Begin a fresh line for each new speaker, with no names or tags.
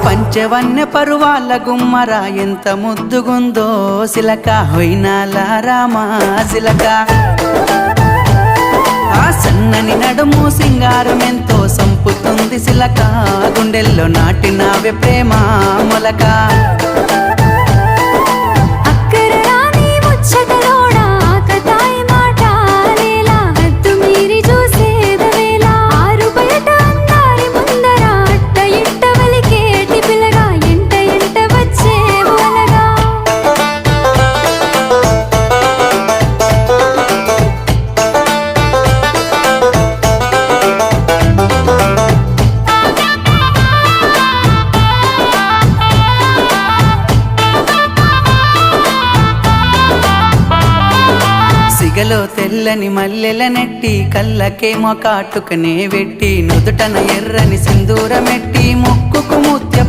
పంచవన్య పరువాల గుమ్మర ఎంత ముద్దుగుందో సిలక హొయినాల రామా సిలక ఆ సన్నని నడుము సింగారం ఎంతో సంపుతుంది సిలక గుండెల్లో నాటినావే ప్రేమ మొలక సిగలో తెల్లని మల్లెల నెట్టి కళ్ళకేమో కాటుకనే వెట్టి నుదుటన ఎర్రని సింధూరమెట్టి ముక్కుకు ముత్య